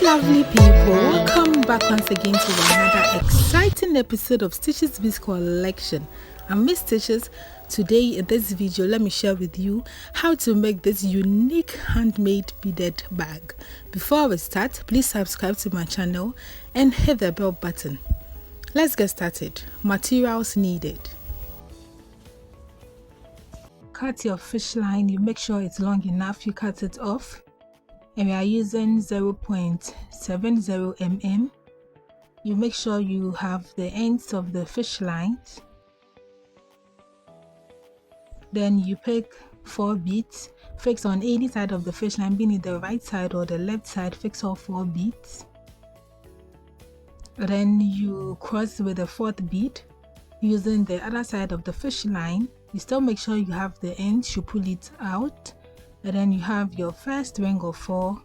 Yes, lovely people, welcome back once again to another exciting episode of Stitches Biz Collection. I'm Miss Stitches. Today in this video, let me share with you how to make this unique handmade beaded bag. Before we start, please subscribe to my channel and hit the bell button. Let's get started. Materials needed. Cut your fish line. You make sure it's long enough, you cut it off. And we are using 0.70 mm. You make sure you have the ends of the fish lines. Then you pick 4 beads, fix on any side of the fish line, being it the right side or the left side, fix all 4 beads. Then you cross with the 4th bead using the other side of the fish line. You still make sure you have the ends, you pull it out. And then you have your first ring of 4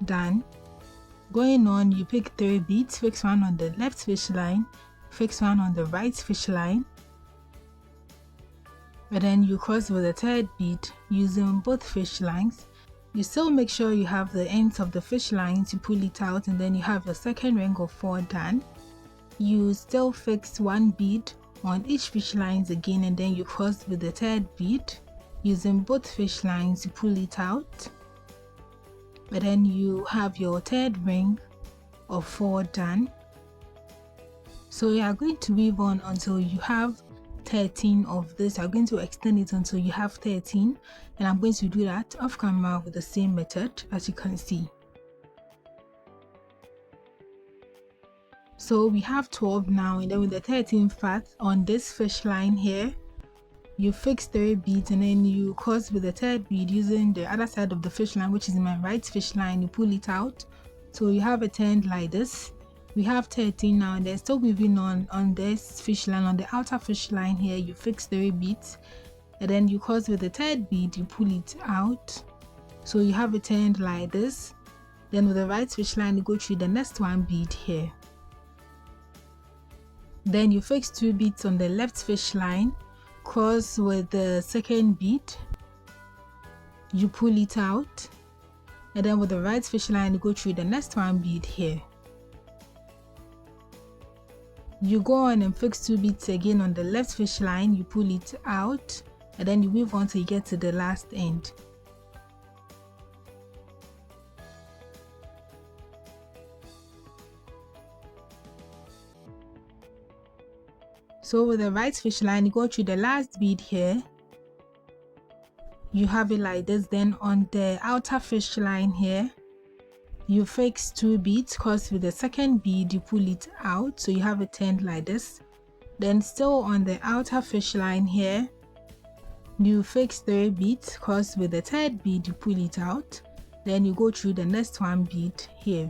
done. Going on, you pick 3 beads, fix one on the left fish line, fix one on the right fish line, and then you cross with the 3rd bead using both fish lines. You still make sure you have the ends of the fish lines, you pull it out, and then you have your 2nd ring of 4 done. You still fix 1 bead on each fish lines again, and then you cross with the 3rd bead using both fish lines, you pull it out, and then you have your 3rd ring of 4 done. So you are going to weave on until you have 13 of this. You are going to extend it until you have 13, and I'm going to do that off camera with the same method as you can see. So we have 12 now, and then with the 13th part on this fish line here, you fix 3 beads, and then you cross with the 3rd bead using the other side of the fish line, which is my right fish line. You pull it out, so you have it turned like this. We have 13 now, and then still weaving on this fish line. On the outer fish line here, you fix 3 beads, and then you cross with the 3rd bead, you pull it out, so you have it turned like this. Then with the right fish line, you go through the next 1 bead here. Then you fix 2 beads on the left fish line, cross with the 2nd bead, you pull it out, and then with the right fish line, you go through the next 1 bead here. You go on and fix 2 beads again on the left fish line, you pull it out, and then you weave on till you get to the last end. So with the right fish line, you go through the last bead here, you have it like this. Then on the outer fish line here, you fix 2 beads, cross with the 2nd bead, you pull it out, so you have it turned like this. Then still on the outer fish line here, you fix 3 beads, cross with the 3rd bead, you pull it out, then you go through the next 1 bead here.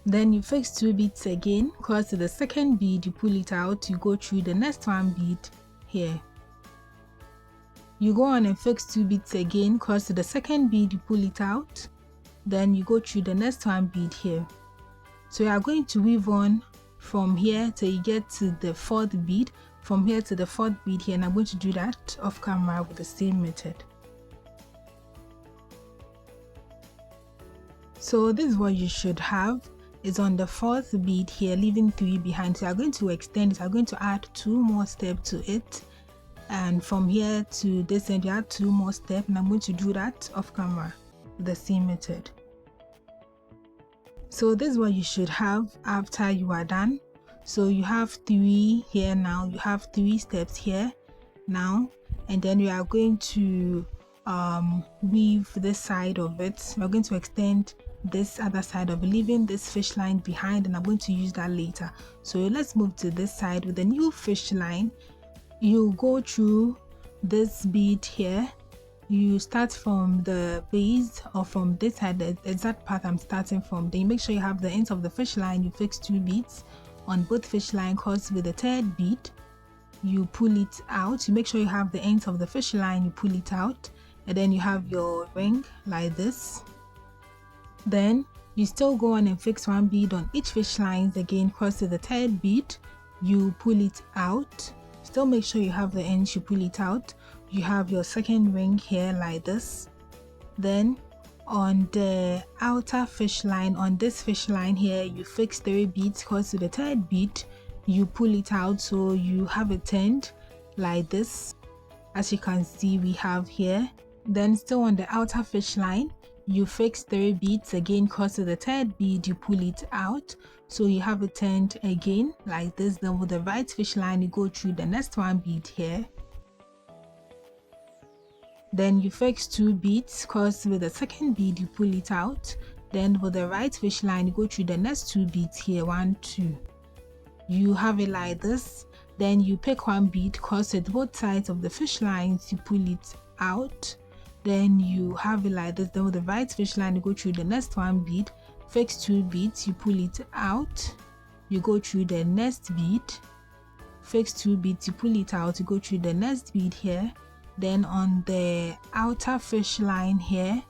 Then you fix 2 beads again, cross to the 2nd bead, you pull it out, you go through the next 1 bead here. You go on and fix 2 beads again, cross to the 2nd bead, you pull it out, then you go through the next 1 bead here. So you are going to weave on from here till you get to the 4th bead, from here to the 4th bead here, and I'm going to do that off camera with the same method. So this is what you should have. Is on the 4th bead here, leaving 3 behind. So I'm going to extend it. I'm going to add 2 more steps to it, and from here to this end you add 2 more steps, and I'm going to do that off camera with the same method. So this is what you should have after you are done. So you have 3 here now, you have 3 steps here now, and then you are going to weave this side of it. We're going to extend this other side of it, leaving this fish line behind, and I'm going to use that later. So let's move to this side. With the new fish line, you go through this bead here, you start from the base or from this side, the exact part I'm starting from. Then you make sure you have the ends of the fish line, you fix 2 beads on both fish line, cross with the 3rd bead, you pull it out, you make sure you have the ends of the fish line, you pull it out, and then you have your ring like this. Then you still go on and fix 1 bead on each fish lines again, cross to the 3rd bead, you pull it out, still make sure you have the ends, you pull it out, you have your 2nd ring here like this, Then on the outer fish line, on this fish line here, you fix 3 beads, because to the 3rd bead you pull it out, so you have it turned like this, as you can see we have here. Then still on the outer fish line, you fix 3 beads again, because to the 3rd bead you pull it out, so you have it turned again like this. Then with the right fish line, you go through the next 1 bead here. Then you fix 2 beads, because with the 2nd bead you pull it out. Then with the right fish line, you go through the next 2 beads here, 1, 2. You have it like this. Then you pick 1 bead, because with both sides of the fish lines you pull it out. Then you have it like this. Then with the right fish line, you go through the next 1 bead, fix 2 beads, you pull it out, you go through the next bead, fix 2 beads, you pull it out, you go through the next bead here. Then on the outer fish line here,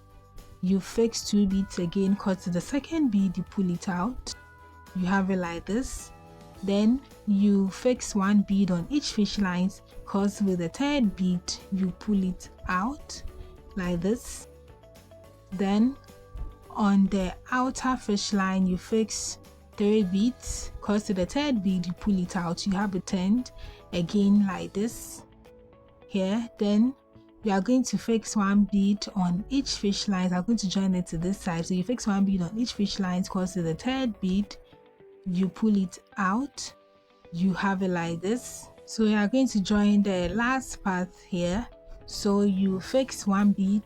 you fix 2 beads again, because to the 2nd bead you pull it out. You have it like this. Then you fix 1 bead on each fish lines, because with the 3rd bead you pull it out like this. Then on the outer fish line, you fix 3 beads, because to the 3rd bead you pull it out. You have it turned again like this here. Then you are going to fix 1 bead on each fish line. I'm going to join it to this side, so you fix 1 bead on each fish line, because to the 3rd bead you pull it out. You have it like this. So you are going to join the last part here, so you fix 1 bead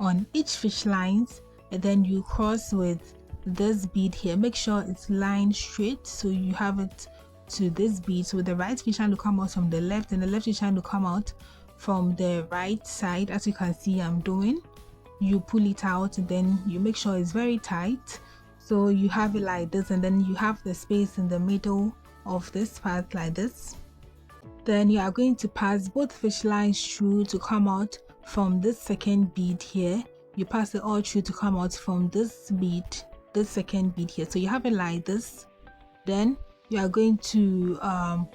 on each fish lines, and then you cross with this bead here. Make sure it's lined straight, so you have it to this bead. So the right fish line will come out from the left, and the left fish line will come out from the right side, as you can see I'm doing. You pull it out, and then you make sure it's very tight, so you have it like this. And then you have the space in the middle of this part like this. Then you are going to pass both fish lines through to come out from this 2nd bead here. You pass it all through to come out from this bead, this 2nd bead here. So you have it like this. Then you are going to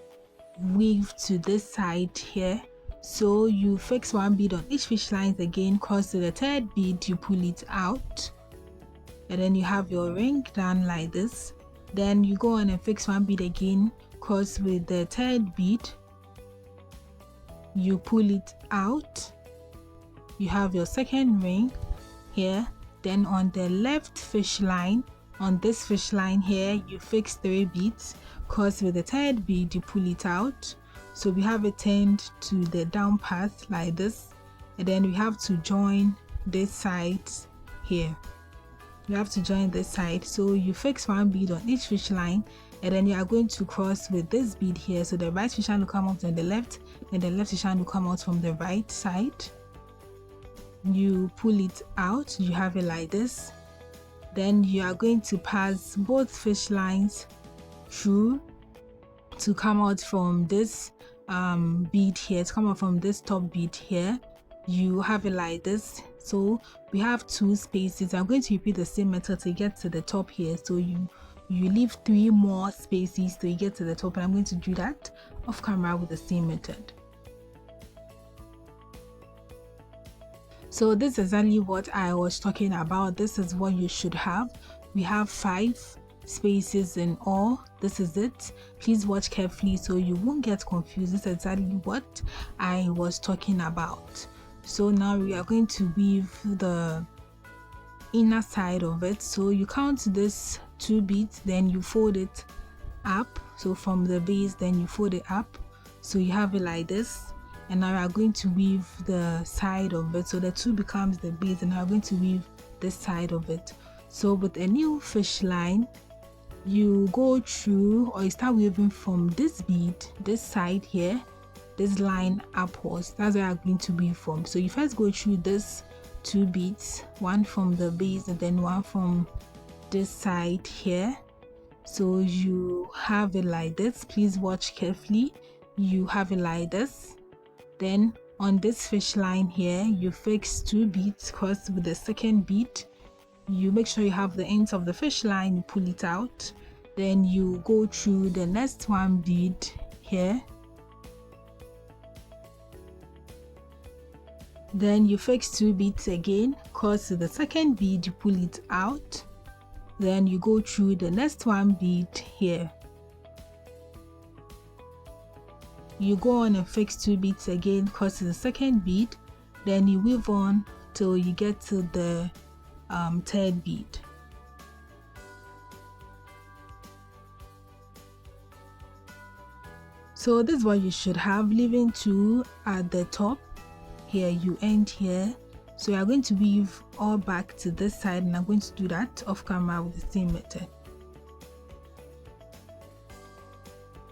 weave to this side here. So you fix 1 bead on each fish lines again, because to the 3rd bead you pull it out, and then you have your ring done like this. Then you go on and fix 1 bead again, because with the 3rd bead you pull it out. You have your 2nd ring here. Then on the left fish line, on this fish line here, you fix 3 beads, because with the 3rd bead you pull it out. So we have it turned to the down path like this, and then we have to join this side here. You have to join this side, so you fix 1 bead on each fish line, and then you are going to cross with this bead here. So the right fish line will come out on the left, and the left fish line will come out from the right side. You pull it out, you have it like this. Then you are going to pass both fish lines through to come out from this bead here, to come out from this top bead here. You have it like this. So we have 2 spaces. I'm going to repeat the same method to get to the top here. So you leave 3 more spaces to get to the top, and I'm going to do that off camera with the same method. So this is exactly what I was talking about. This is what you should have. We have 5 spaces in all. This is it. Please watch carefully so you won't get confused. This is exactly what I was talking about. So now we are going to weave the inner side of it. So you count this 2 beads, then you fold it up. So from the base, then you fold it up, so you have it like this. And now we are going to weave the side of it. So the 2 becomes the base, and now we're going to weave this side of it. So with a new fish line, you go through, or you start weaving from this bead, this side here, this line upwards. That's where I'm going to weave from. So you first go through this 2 beads, 1 from the base and then 1 from this side here. So you have it like this. Please watch carefully. You have it like this. Then on this fish line here, you fix 2 beads, because with the 2nd bead you make sure you have the ends of the fish line, you pull it out. Then you go through the next 1 bead here. Then you fix 2 beads again, cause the second bead you pull it out, then you go through the next 1 bead here. You go on and fix 2 beads again, cause the second bead, then you weave on till you get to the 3rd bead. So this is what you should have, leaving 2 at the top. Here you end here, so you are going to weave all back to this side, and I'm going to do that off camera with the same method.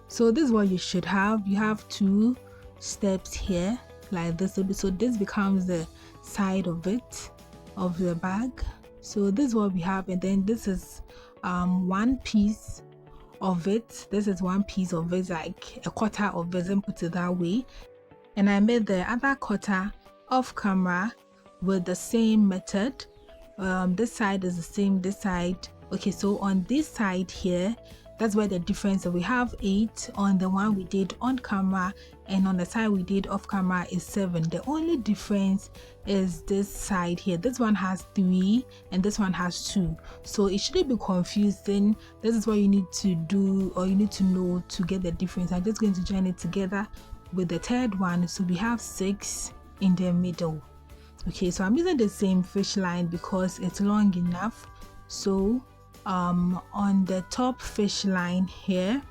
So this is what you should have. You have 2 steps here like this, so this becomes the side of it, of the bag. So this is what we have, and then this is 1 piece of it. This is 1 piece of it, like a quarter of it, and put it that way. And I made the other quarter off camera with the same method. This side is the same, this side. Okay, so on this side here, that's where the difference. So we have 8 on the one we did on camera, and on the side we did off camera is 7. The only difference is this side here. This one has 3 and this one has 2, so it shouldn't be confusing. This is what you need to do, or you need to know to get the difference. I'm just going to join it together with the 3rd one, so we have 6 in the middle. Okay, so I'm using the same fish line because it's long enough. So on the top fish line here,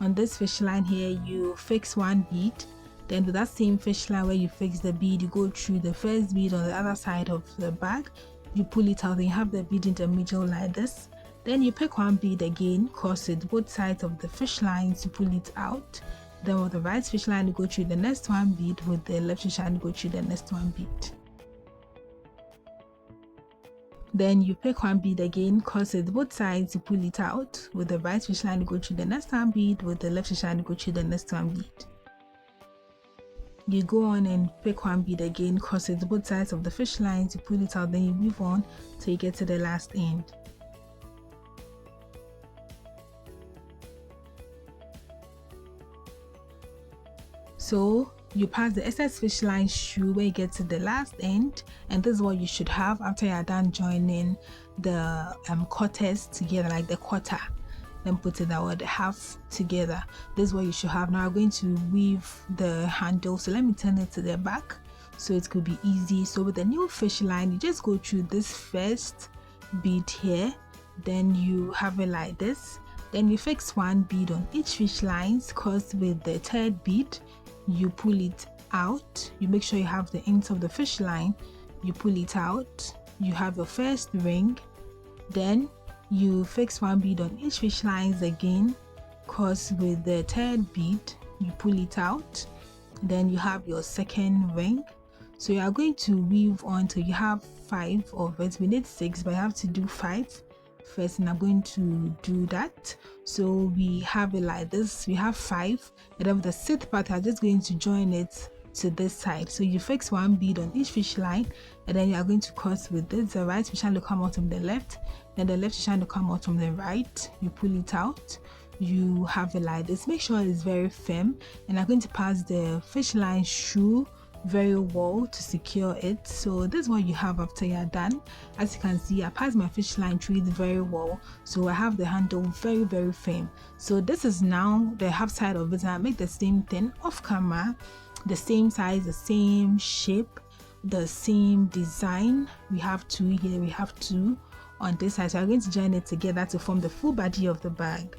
on this fish line here, you fix 1 bead. Then with that same fish line where you fix the bead, you go through the first bead on the other side of the bag, you pull it out, and you have the bead in the middle like this. Then you pick 1 bead again, cross it both sides of the fish lines to pull it out. Then with the right fish line, you go through the next 1 bead. With the left fish line, you go through the next 1 bead. Then you pick 1 bead again, cross it both sides, you pull it out. With the right fish line, you go through the next 1 bead. With the left fish line, you go through the next 1 bead. You go on and pick 1 bead again, cross it both sides of the fish lines, you pull it out, then you move on till you get to the last end. So you pass the excess fish line through where you get to the last end, and this is what you should have after you are done joining the quarters together, like the quarter, then put it out the half together. This is what you should have. Now I'm going to weave the handle, so let me turn it to the back so it could be easy. So with the new fish line, you just go through this first bead here, then you have it like this, then you fix 1 bead on each fish lines, cause with the 3rd bead you pull it out. You make sure you have the ends of the fish line, you pull it out, you have your first ring, then you fix 1 bead on each fish lines again, cause with the 3rd bead you pull it out, then you have your second ring. So you are going to weave on till you have 5 of it. We need 6, but I have to do 5 first, and I'm going to do that. So we have it like this, we have 5, and then with the 6th part I'm just going to join it to this side. So you fix 1 bead on each fish line, and then you are going to cross with this. The right fish line will come out from the left, then the left fish line will come out from the right. You pull it out, you have it like this. Make sure it's very firm, and I'm going to pass the fish line through very well to secure it. So this is what you have after you're done. As you can see, I passed my fish line through it very well, so I have the handle very firm. So this is now the half side of it, and I make the same thing off camera, the same size, the same shape, the same design. We have 2 here, we have 2 on this side, so I'm going to join it together to form the full body of the bag.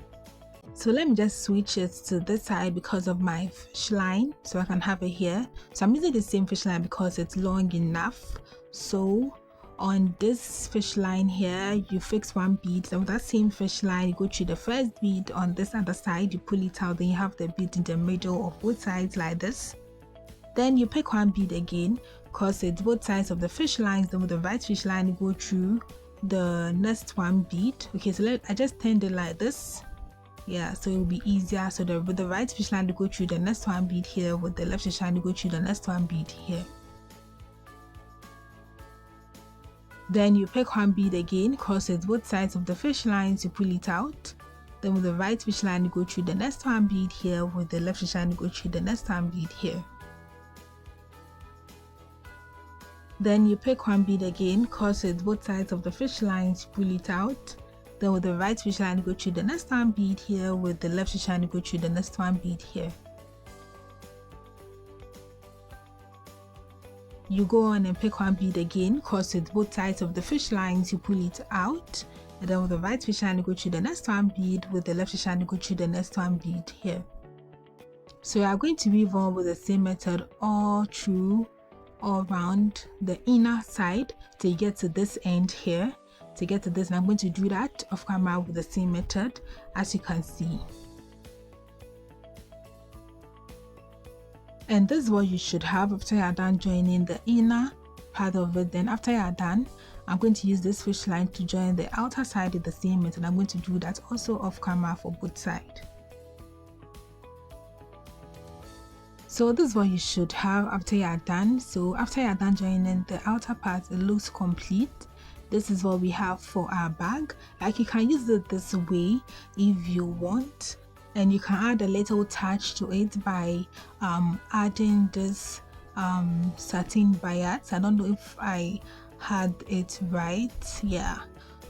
So let me just switch it to this side because of my fish line, so I can have it here. So I'm using the same fish line because it's long enough. So on this fish line here, you fix 1 bead, and with that same fish line you go through the first bead on this other side, you pull it out, then you have the bead in the middle of both sides like this. Then you pick 1 bead again, cross it both sides of the fish lines, then with the right fish line you go through the next 1 bead. Okay, so I just turned it like this. Yeah, so it will be easier. So with the right fish line to go through the next 1 bead here, with the left fish line to go through the next 1 bead here. Then you pick 1 bead again, cross it both sides of the fish lines, you pull it out. Then with the right fish line you go through the next 1 bead here, with the left fish line you go through the next 1 bead here. Then you pick one bead again, cross with both sides of the fish lines, pull it out. Then with the right fish line, go through the next one bead here. With the left fish line, go through the next one bead here. You go on and pick one bead again, cross with both sides of the fish lines, you pull it out. And then with the right fish line, you go through the next one bead. With the left fish line, you go through the next one bead here. So you are going to weave on with the same method all around the inner side till you get to this end here. To get to this, and I'm going to do that off camera with the same method, as you can see. And this is what you should have after you are done joining the inner part of it. Then after you are done, I'm going to use this fish line to join the outer side with the same method. I'm going to do that also off camera for both sides. So this is what you should have after you are done. So after you are done joining the outer part, it looks complete. This is what we have for our bag. Like, you can use it this way if you want, and you can add a little touch to it by adding this satin bias. I don't know if I had it right. Yeah,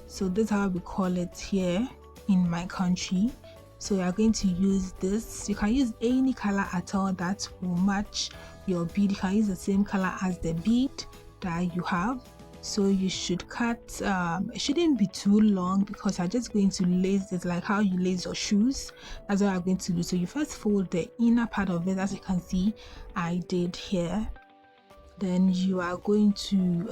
so this is how we call it here in my country. So you are going to use this. You can use any color at all that will match your bead. You can use the same color as the bead that you have. So you should cut, it shouldn't be too long because you're just going to lace it like how you lace your shoes. That's what I'm going to do. So you first fold the inner part of it, as you can see I did here. Then you are going to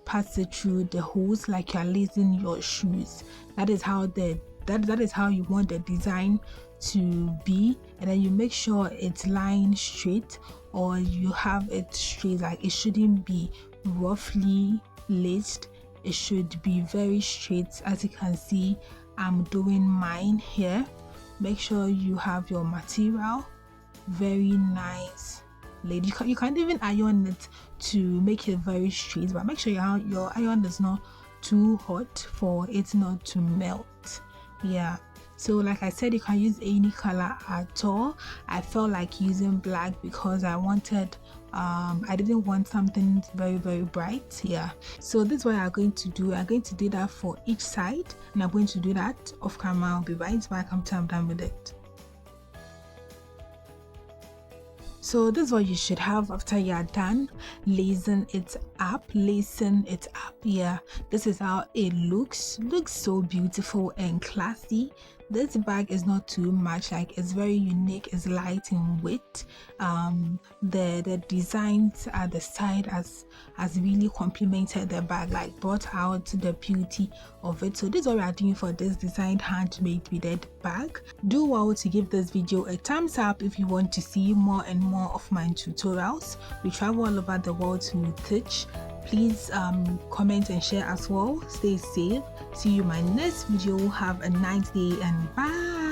pass it through the holes like you're lacing your shoes. That is how that is how you want the design to be. And then you make sure it's lying straight, or you have it straight. Like, it shouldn't be roughly laced, it should be very straight. As you can see, I'm doing mine here. Make sure you have your material very nice laid. You can even iron it to make it very straight, but make sure your iron is not too hot for it not to melt. Yeah, so like I said, you can use any color at all. I felt like using black because I wanted I didn't want something very bright. Yeah, so this is what I'm going to do. I'm going to do that for each side, and I'm going to do that off camera. I'll be right back after I'm done with it. So this is what you should have after you're done lacing it up. Yeah, this is how it looks so beautiful and classy. This bag is not too much, like, it's very unique, it's light in weight. The designs at the side has really complemented the bag, like brought out the beauty of it. So this is what we are doing for this designed handmade beaded bag. Do well to give this video a thumbs up if you want to see more and more of my tutorials. We travel all over the world to teach. Please comment and share as well. Stay safe. See you in my next video. Have a nice day and bye.